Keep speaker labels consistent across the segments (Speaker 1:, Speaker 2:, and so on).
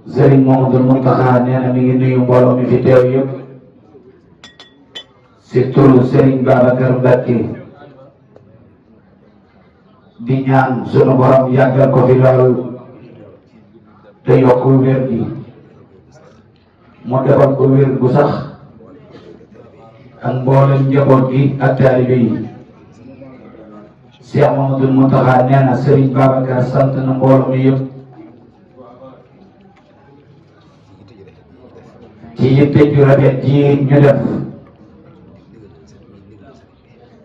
Speaker 1: Serigne Mouhamadoul Mountakha nee na mi ngi nuyu mbooloo mi fi teew yëpp si turu Serigne Babacar Mbacké di ñaan sunu borom yàggal ko fi lool te yokk wér gi mu defal ko wér gu sax ak mboolem njaboot gi ak taalibe yi. Cheikh Mouhamadoul Mountakha nee na Serigne Babacar sant na mbooloo mi yëpp ci yitte ju rafet ji ñu def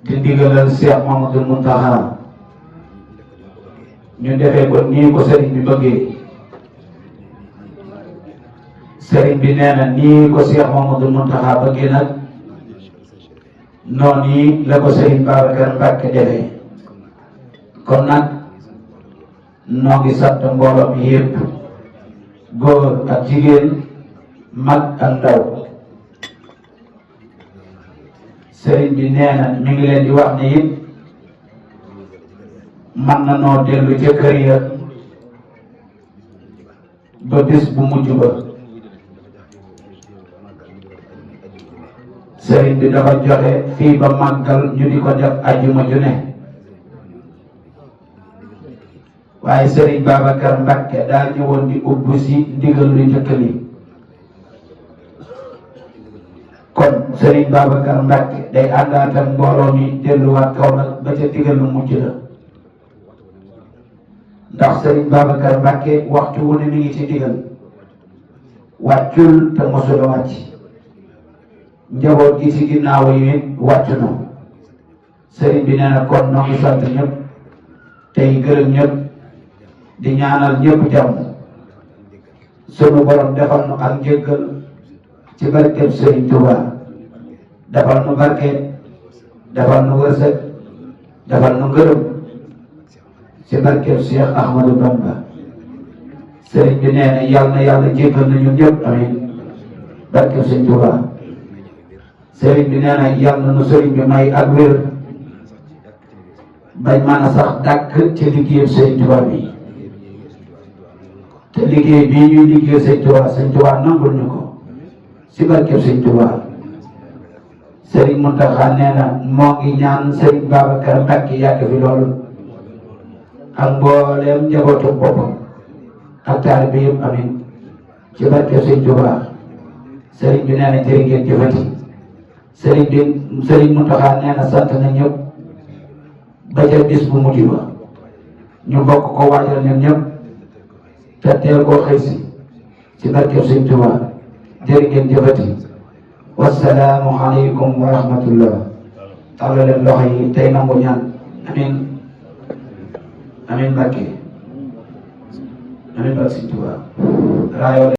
Speaker 1: di ndigalal Cheikh Mouhamadoul Mountakha ñu defee ko nii ko Serigne bi bëggee. Serigne bi nee na nii ko Cheikh Mouhamadoul Mountakha bëggee nag noonu yi la ko Serigne Babacar Mbacké defee. kon nag noo ngi sant mbooloo mi yëpp góor ak jigéen mag ak ndaw. Serigne bi nee na mi ngi leen di wax ne it man na noo dellu ca kër ya ba bis bu mujj ba. Serigne bi dafa joxe fii ba màggal ñu di ko def ajjuma ju ne. waaye Serigne Babacar Mbacké daa ñëwoon di ubbi si ndigal lu njëkk li. kon Serigne Babacar Mbacké day àndaat ak mbooloo mi delluwaat kaw nag ba ca ndigal lu mujj la. ndax Serigne Babacar Mbacké waxtu wu ne mi ngi ci ndigal wàccul te mosula wàcc. njaboot gi ci ginnaaw yi wàcc na. Serigne bi nee na kon noo ngi sant ñëpp tey gërëm ñëpp di ñaanal ñëpp jàmm. sunu borom defal nu ak njëggal ci barkeb Serigne Touba. defal nu barke defal nu wërsëg defal nu ngërëm ci barkeb Cheikh Ahmadou Bamba. Serigne bi nee na yàlla jéggal nañu ñëpp amiin barkeb Serigne Touba. Serigne bi nee na yàlla nu Serigne bi may ak wér bañ mën a sax dàkk ci liggéeyam Serigne Touba bi. te liggéey bii ñuy liggéey Serigne Touba nangul ñu ko si barkeb Serigne Touba. Serigne Mountakha nee na moo ngi ñaan Serigne Babacar Mbacké yàgg fi loolu ak mbooleem njabootu boppam ak taalibe bi yëpp amiin ci barkeb Serigne Touba. Serigne bi nee na jërë ngeen jëfati. Serigne Mountakha nee na sant na ñëpp ba ca bis bu mujj ba ñu bokk ko waajal ñun ñëpp te teel koo xëy si ci barkeb Serigne Touba. jërë ngeen jëfati. wassalaamu aleykum wa rahmatullah. tàllal leen loxo yi tey nangu ñaan. amiin amiin Mbacké amiin barke Serigne Touba.